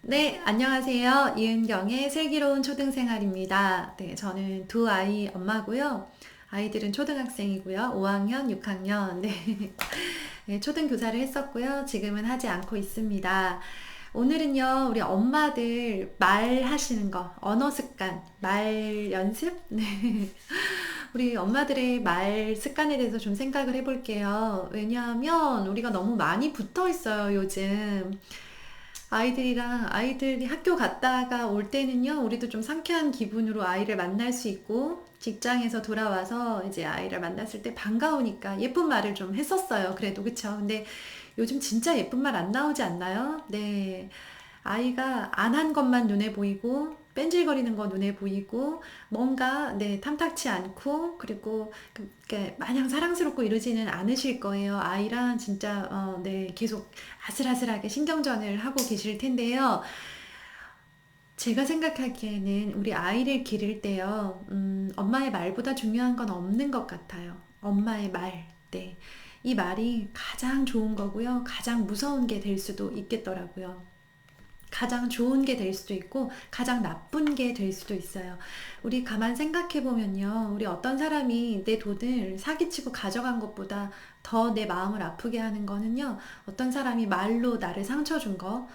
네, 안녕하세요. 이은경의 슬기로운 초등생활입니다. 네, 저는 두 아이 엄마고요. 아이들은 초등학생이고요. 5학년, 6학년. 네. 네, 초등교사를 했었고요. 지금은 하지 않고 있습니다. 오늘은요, 우리 엄마들 말하시는 거, 언어 습관, 말 연습? 네. 우리 엄마들의 말 습관에 대해서 좀 생각을 해볼게요. 왜냐하면 우리가 너무 많이 붙어 있어요, 요즘. 아이들이 학교 갔다가 올 때는요, 우리도 좀 상쾌한 기분으로 아이를 만날 수 있고, 직장에서 돌아와서 이제 아이를 만났을 때 반가우니까 예쁜 말을 좀 했었어요. 그래도, 그쵸? 근데 요즘 진짜 예쁜 말 안 나오지 않나요? 네. 아이가 안 한 것만 눈에 보이고, 뺀질거리는 거 눈에 보이고, 뭔가, 네, 탐탁치 않고, 그리고, 그렇게 마냥 사랑스럽고 이러지는 않으실 거예요. 아이랑 진짜, 네, 계속 아슬아슬하게 신경전을 하고 계실 텐데요. 제가 생각하기에는 우리 아이를 기를 때요, 엄마의 말보다 중요한 건 없는 것 같아요. 엄마의 말. 네. 이 말이 가장 좋은 거고요. 가장 무서운 게 될 수도 있겠더라고요. 가장 좋은 게 될 수도 있고 가장 나쁜 게 될 수도 있어요. 우리 가만 생각해 보면요. 우리 어떤 사람이 내 돈을 사기치고 가져간 것보다 더 내 마음을 아프게 하는 거는요. 어떤 사람이 말로 나를 상처 준 거,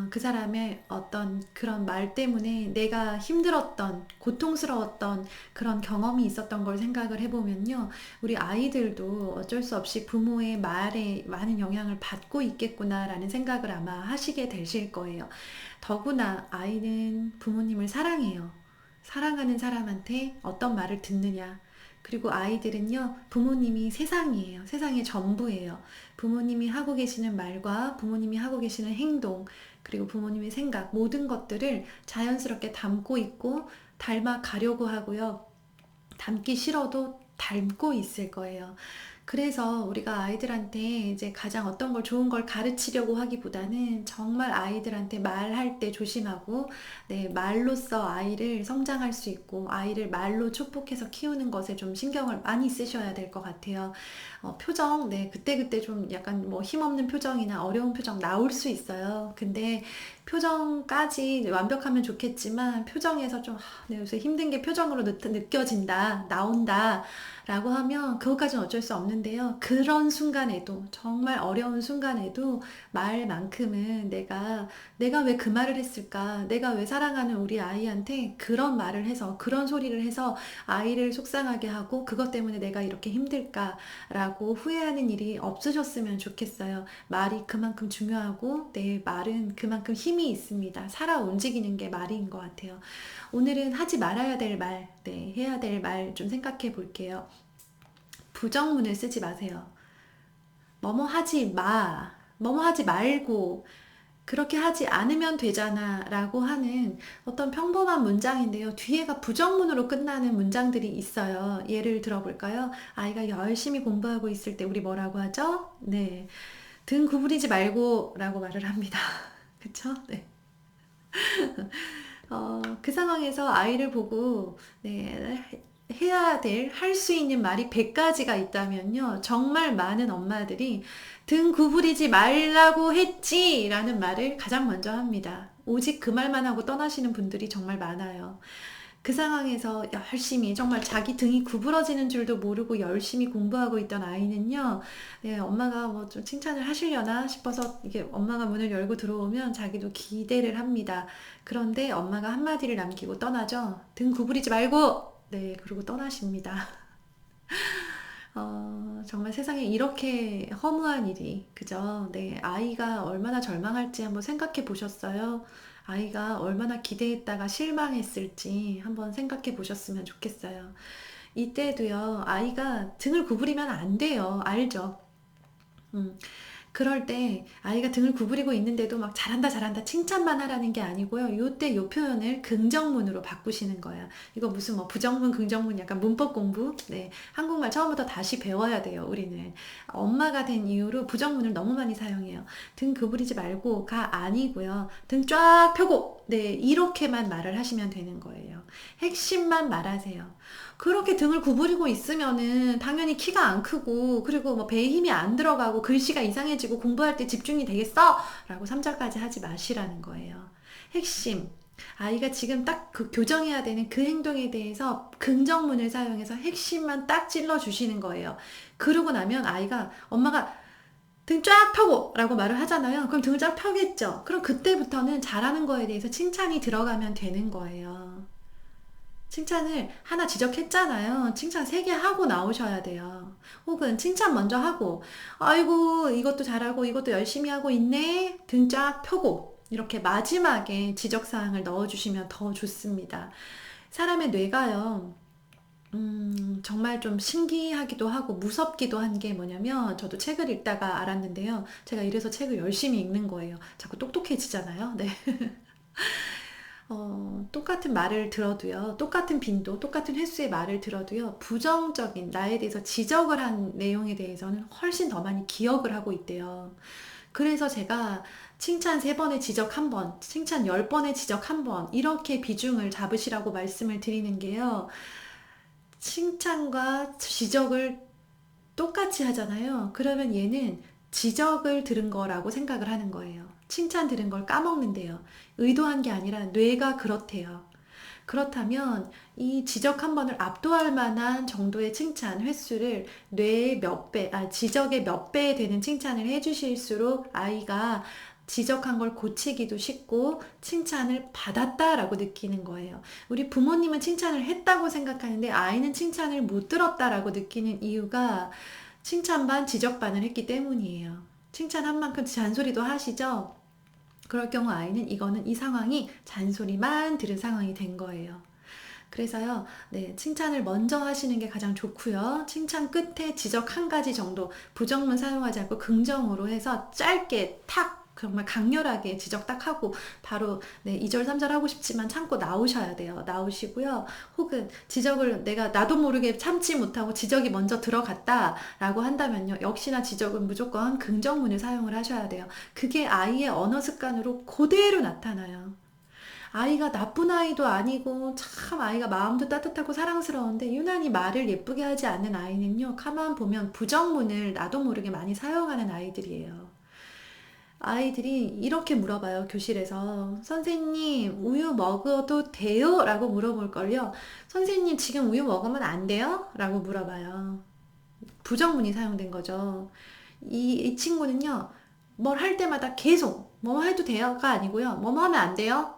그 사람의 어떤 그런 말 때문에 내가 힘들었던, 고통스러웠던 그런 경험이 있었던 걸 생각을 해보면요. 우리 아이들도 어쩔 수 없이 부모의 말에 많은 영향을 받고 있겠구나라는 생각을 아마 하시게 되실 거예요. 더구나 아이는 부모님을 사랑해요. 사랑하는 사람한테 어떤 말을 듣느냐. 그리고 아이들은요, 부모님이 세상이에요. 세상의 전부예요. 부모님이 하고 계시는 말과 부모님이 하고 계시는 행동, 그리고 부모님의 생각, 모든 것들을 자연스럽게 담고 있고, 닮아 가려고 하고요. 닮기 싫어도 닮고 있을 거예요. 그래서 우리가 아이들한테 이제 가장 어떤 걸 좋은 걸 가르치려고 하기보다는 정말 아이들한테 말할 때 조심하고, 네, 말로써 아이를 성장할 수 있고, 아이를 말로 축복해서 키우는 것에 좀 신경을 많이 쓰셔야 될 것 같아요. 표정, 네, 그때그때 좀 약간 뭐 힘없는 표정이나 어려운 표정 나올 수 있어요. 근데 표정까지 완벽하면 좋겠지만, 표정에서 좀, 네, 요새 힘든 게 표정으로 느껴진다, 나온다, 라고 하면 그것까지는 어쩔 수 없는데요. 그런 순간에도, 정말 어려운 순간에도 말만큼은 내가 왜 그 말을 했을까? 내가 왜 사랑하는 우리 아이한테 그런 말을 해서, 그런 소리를 해서 아이를 속상하게 하고, 그것 때문에 내가 이렇게 힘들까? 라고 후회하는 일이 없으셨으면 좋겠어요. 말이 그만큼 중요하고, 내 말은 그만큼 힘이 있습니다. 살아 움직이는 게 말인 것 같아요. 오늘은 하지 말아야 될 말, 네, 해야 될 말 좀 생각해 볼게요. 부정문을 쓰지 마세요. 뭐뭐 하지 마. 뭐뭐 하지 말고. 그렇게 하지 않으면 되잖아. 라고 하는 어떤 평범한 문장인데요. 뒤에가 부정문으로 끝나는 문장들이 있어요. 예를 들어볼까요? 아이가 열심히 공부하고 있을 때 우리 뭐라고 하죠? 네. 등 구부리지 말고 라고 말을 합니다. 그쵸? 네. 그 상황에서 아이를 보고, 네, 해야 될, 할 수 있는 말이 100가지가 있다면요. 정말 많은 엄마들이 등 구부리지 말라고 했지! 라는 말을 가장 먼저 합니다. 오직 그 말만 하고 떠나시는 분들이 정말 많아요. 그 상황에서 열심히 정말 자기 등이 구부러지는 줄도 모르고 열심히 공부하고 있던 아이는요, 네, 엄마가 뭐 좀 칭찬을 하시려나 싶어서 이게 엄마가 문을 열고 들어오면 자기도 기대를 합니다. 그런데 엄마가 한마디를 남기고 떠나죠. 등 구부리지 말고! 네, 그러고 떠나십니다. 정말 세상에 이렇게 허무한 일이, 그죠? 네, 아이가 얼마나 절망할지 한번 생각해 보셨어요? 아이가 얼마나 기대했다가 실망했을지 한번 생각해 보셨으면 좋겠어요. 이때도요, 아이가 등을 구부리면 안 돼요. 알죠? 음, 그럴 때 아이가 등을 구부리고 있는데도 막 잘한다 잘한다 칭찬만 하라는 게 아니고요. 요때 요 표현을 긍정문으로 바꾸시는 거예요. 이거 무슨 뭐 부정문, 긍정문 약간 문법 공부? 네. 한국말 처음부터 다시 배워야 돼요, 우리는. 엄마가 된 이후로 부정문을 너무 많이 사용해요. 등 구부리지 말고가 아니고요. 등 쫙 펴고 네, 이렇게만 말을 하시면 되는 거예요. 핵심만 말하세요. 그렇게 등을 구부리고 있으면은 당연히 키가 안 크고 그리고 뭐 배에 힘이 안 들어가고 글씨가 이상해지고 공부할 때 집중이 되겠어? 라고 3절까지 하지 마시라는 거예요. 핵심. 아이가 지금 딱 그 교정해야 되는 그 행동에 대해서 긍정문을 사용해서 핵심만 딱 찔러 주시는 거예요. 그러고 나면 아이가 엄마가 등 쫙 펴고 라고 말을 하잖아요. 그럼 등을 쫙 펴겠죠. 그럼 그때부터는 잘하는 거에 대해서 칭찬이 들어가면 되는 거예요. 칭찬을 하나 지적했잖아요. 칭찬 3개 하고 나오셔야 돼요. 혹은 칭찬 먼저 하고, 아이고, 이것도 잘하고, 이것도 열심히 하고 있네. 등 쫙 펴고. 이렇게 마지막에 지적사항을 넣어주시면 더 좋습니다. 사람의 뇌가요, 정말 좀 신기하기도 하고 무섭기도 한 게 뭐냐면, 저도 책을 읽다가 알았는데요. 제가 이래서 책을 열심히 읽는 거예요. 자꾸 똑똑해지잖아요. 네. 똑같은 말을 들어도요, 똑같은 빈도, 똑같은 횟수의 말을 들어도요, 부정적인, 나에 대해서 지적을 한 내용에 대해서는 훨씬 더 많이 기억을 하고 있대요. 그래서 제가 칭찬 3번에 지적 1번, 칭찬 10번에 지적 1번, 이렇게 비중을 잡으시라고 말씀을 드리는 게요, 칭찬과 지적을 똑같이 하잖아요. 그러면 얘는 지적을 들은 거라고 생각을 하는 거예요. 칭찬 들은 걸 까먹는데요. 의도한 게 아니라 뇌가 그렇대요. 그렇다면 이 지적 한 번을 압도할 만한 정도의 칭찬 횟수를 뇌의 몇 배, 지적의 몇 배 되는 칭찬을 해주실수록 아이가 지적한 걸 고치기도 쉽고 칭찬을 받았다라고 느끼는 거예요. 우리 부모님은 칭찬을 했다고 생각하는데 아이는 칭찬을 못 들었다라고 느끼는 이유가 칭찬 반, 지적 반을 했기 때문이에요. 칭찬한 만큼 잔소리도 하시죠? 그럴 경우 아이는 이거는 이 상황이 잔소리만 들은 상황이 된 거예요. 그래서요, 네, 칭찬을 먼저 하시는 게 가장 좋고요. 칭찬 끝에 지적 한 가지 정도, 부정문 사용하지 않고 긍정으로 해서 짧게 탁 정말 강렬하게 지적 딱 하고 바로 네, 2절 3절 하고 싶지만 참고 나오셔야 돼요. 나오시고요. 혹은 지적을 내가 나도 모르게 참지 못하고 지적이 먼저 들어갔다라고 한다면요. 역시나 지적은 무조건 긍정문을 사용을 하셔야 돼요. 그게 아이의 언어 습관으로 그대로 나타나요. 아이가 나쁜 아이도 아니고 참 아이가 마음도 따뜻하고 사랑스러운데 유난히 말을 예쁘게 하지 않는 아이는요. 가만 보면 부정문을 나도 모르게 많이 사용하는 아이들이에요. 아이들이 이렇게 물어봐요, 교실에서. 선생님, 우유 먹어도 돼요? 라고 물어볼걸요. 선생님, 지금 우유 먹으면 안 돼요? 라고 물어봐요. 부정문이 사용된 거죠. 이 친구는요, 뭘 할 때마다 계속, 뭐 해도 돼요가 아니고요, 뭐뭐 하면 안 돼요?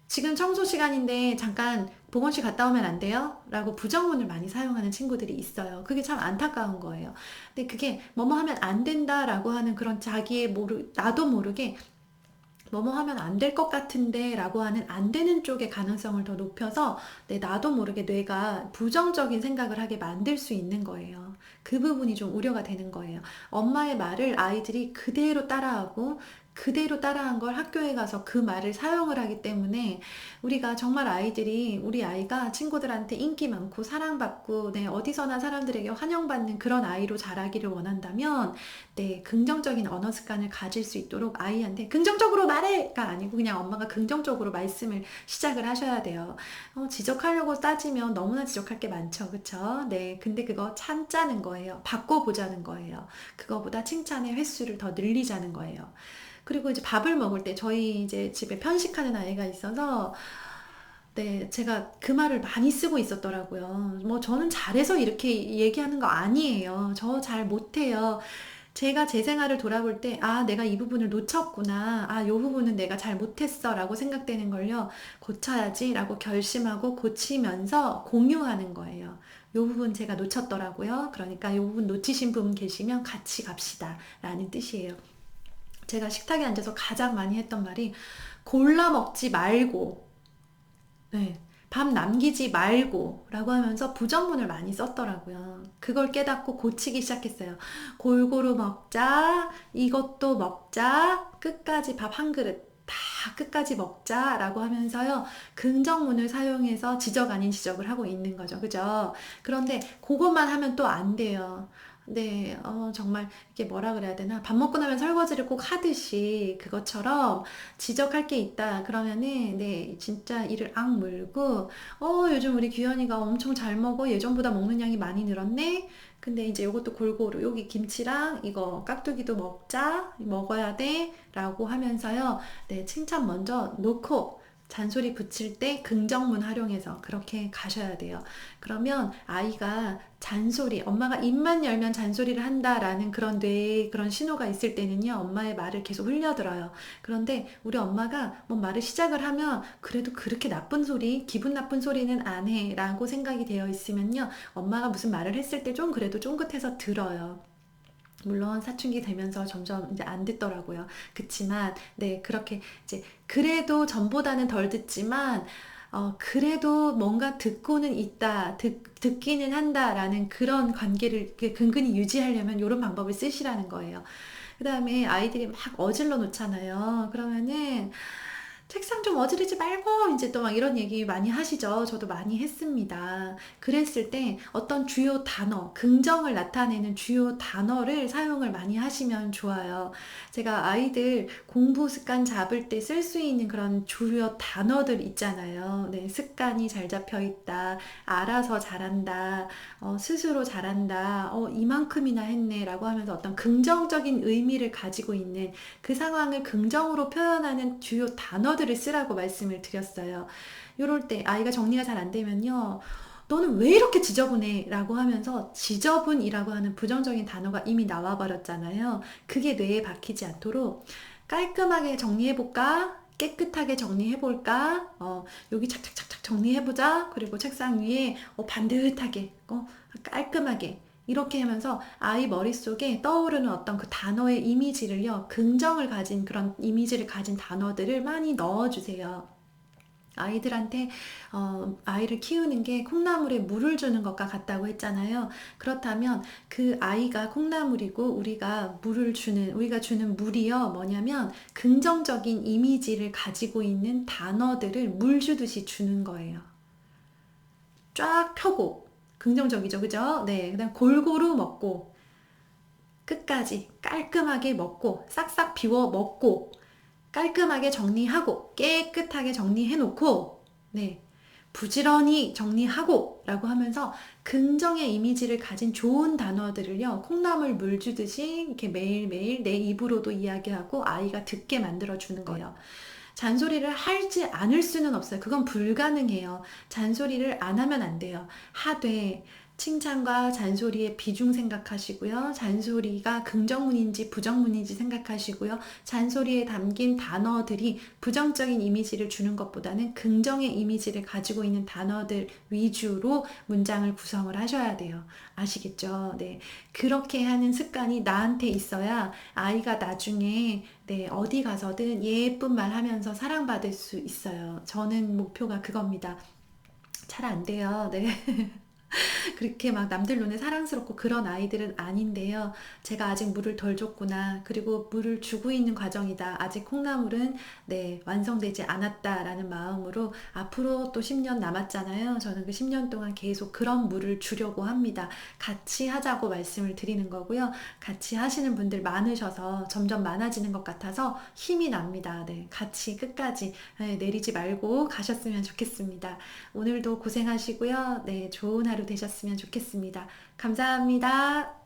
지금 청소 시간인데 잠깐 보건실 갔다 오면 안 돼요? 라고 부정문을 많이 사용하는 친구들이 있어요. 그게 참 안타까운 거예요. 근데 그게 뭐뭐 하면 안 된다라고 하는 그런 자기의 나도 모르게 뭐뭐 하면 안 될 것 같은데 라고 하는 안 되는 쪽의 가능성을 더 높여서 나도 모르게 뇌가 부정적인 생각을 하게 만들 수 있는 거예요. 그 부분이 좀 우려가 되는 거예요. 엄마의 말을 아이들이 그대로 따라하고 그대로 따라한 걸 학교에 가서 그 말을 사용을 하기 때문에 우리가 정말 우리 아이가 친구들한테 인기 많고 사랑받고 어디서나 사람들에게 환영받는 그런 아이로 자라기를 원한다면 긍정적인 언어 습관을 가질 수 있도록 아이한테 긍정적으로 말해가 아니고 그냥 엄마가 긍정적으로 말씀을 시작을 하셔야 돼요. 지적하려고 따지면 너무나 지적할 게 많죠. 그쵸? 네. 근데 그거 참자는 거예요. 바꿔보자는 거예요. 그거보다 칭찬의 횟수를 더 늘리자는 거예요. 그리고 이제 밥을 먹을 때 저희 이제 집에 편식하는 아이가 있어서 네, 제가 그 말을 많이 쓰고 있었더라고요. 뭐 저는 잘해서 이렇게 얘기하는 거 아니에요. 저 잘 못해요. 제가 제 생활을 돌아볼 때, 아, 내가 이 부분을 놓쳤구나. 아, 요 부분은 내가 잘 못했어. 라고 생각되는 걸요. 고쳐야지. 라고 결심하고 고치면서 공유하는 거예요. 요 부분 제가 놓쳤더라고요. 그러니까 요 부분 놓치신 분 계시면 같이 갑시다. 라는 뜻이에요. 제가 식탁에 앉아서 가장 많이 했던 말이 골라 먹지 말고, 네, 밥 남기지 말고 라고 하면서 부정문을 많이 썼더라고요. 그걸 깨닫고 고치기 시작했어요. 골고루 먹자, 이것도 먹자, 끝까지 밥 한 그릇 다 끝까지 먹자 라고 하면서요. 긍정문을 사용해서 지적 아닌 지적을 하고 있는 거죠. 그죠? 그런데 그것만 하면 또 안 돼요. 네, 정말 이게 뭐라 그래야 되나? 밥 먹고 나면 설거지를 꼭 하듯이 그것처럼 지적할 게 있다. 그러면은, 네, 진짜 이를 악물고, 요즘 우리 규현이가 엄청 잘 먹어. 예전보다 먹는 양이 많이 늘었네? 근데 이제 요것도 골고루 여기 김치랑 이거 깍두기도 먹어야 돼 라고 하면서요. 네, 칭찬 먼저 놓고 잔소리 붙일 때 긍정문 활용해서 그렇게 가셔야 돼요. 그러면 아이가 잔소리, 엄마가 입만 열면 잔소리를 한다라는 그런 뇌에 그런 신호가 있을 때는요, 엄마의 말을 계속 흘려들어요. 그런데 우리 엄마가 뭐 말을 시작을 하면 그래도 그렇게 나쁜 소리, 기분 나쁜 소리는 안 해 라고 생각이 되어 있으면요, 엄마가 무슨 말을 했을 때 좀 그래도 쫑긋해서 들어요. 물론 사춘기 되면서 점점 이제 안 듣더라고요. 그치만, 네, 그렇게 이제, 그래도 전보다는 덜 듣지만, 그래도 뭔가 듣고는 있다, 듣기는 한다라는 그런 관계를 이렇게 근근히 유지하려면 이런 방법을 쓰시라는 거예요. 그 다음에 아이들이 막 어질러 놓잖아요. 그러면은, 책상 좀 어지르지 말고 이제 또 막 이런 얘기 많이 하시죠. 저도 많이 했습니다. 그랬을 때 어떤 주요 단어, 긍정을 나타내는 주요 단어를 사용을 많이 하시면 좋아요. 제가 아이들 공부 습관 잡을 때 쓸 수 있는 그런 주요 단어들 있잖아요. 네, 습관이 잘 잡혀 있다, 알아서 잘한다, 스스로 잘한다, 이만큼이나 했네 라고 하면서 어떤 긍정적인 의미를 가지고 있는 그 상황을 긍정으로 표현하는 주요 단어들을 쓰라고 말씀을 드렸어요. 이럴 때 아이가 정리가 잘 안 되면요. 너는 왜 이렇게 지저분해? 라고 하면서 지저분이라고 하는 부정적인 단어가 이미 나와 버렸잖아요. 그게 뇌에 박히지 않도록 깔끔하게 정리해볼까? 깨끗하게 정리해볼까? 여기 착착착착 정리해보자. 그리고 책상 위에 반듯하게, 깔끔하게 이렇게 하면서 아이 머릿속에 떠오르는 어떤 그 단어의 이미지를요, 긍정을 가진 그런 이미지를 가진 단어들을 많이 넣어주세요. 아이들한테 아이를 키우는 게 콩나물에 물을 주는 것과 같다고 했잖아요. 그렇다면 그 아이가 콩나물이고 우리가 주는 물이요, 뭐냐면 긍정적인 이미지를 가지고 있는 단어들을 물 주듯이 주는 거예요. 쫙 펴고 긍정적이죠, 그죠? 네, 그다음 골고루 먹고 끝까지 깔끔하게 먹고 싹싹 비워 먹고 깔끔하게 정리하고 깨끗하게 정리해 놓고, 네, 부지런히 정리하고 라고 하면서 긍정의 이미지를 가진 좋은 단어들을요, 콩나물 물 주듯이 이렇게 매일매일 내 입으로도 이야기하고 아이가 듣게 만들어 주는 거예요. 잔소리를 하지 않을 수는 없어요. 그건 불가능해요. 잔소리를 안 하면 안 돼요. 하되 칭찬과 잔소리의 비중 생각하시고요. 잔소리가 긍정문인지 부정문인지 생각하시고요. 잔소리에 담긴 단어들이 부정적인 이미지를 주는 것보다는 긍정의 이미지를 가지고 있는 단어들 위주로 문장을 구성을 하셔야 돼요. 아시겠죠? 네. 그렇게 하는 습관이 나한테 있어야 아이가 나중에, 네, 어디 가서든 예쁜 말 하면서 사랑받을 수 있어요. 저는 목표가 그겁니다. 잘 안 돼요. 네. 그렇게 막 남들 눈에 사랑스럽고 그런 아이들은 아닌데요. 제가 아직 물을 덜 줬구나. 그리고 물을 주고 있는 과정이다. 아직 콩나물은, 네, 완성되지 않았다라는 마음으로 앞으로 또 10년 남았잖아요. 저는 그 10년 동안 계속 그런 물을 주려고 합니다. 같이 하자고 말씀을 드리는 거고요. 같이 하시는 분들 많으셔서 점점 많아지는 것 같아서 힘이 납니다. 네, 같이 끝까지, 네, 내리지 말고 가셨으면 좋겠습니다. 오늘도 고생하시고요. 네, 좋은 하루 되셨으면 좋겠습니다. 감사합니다.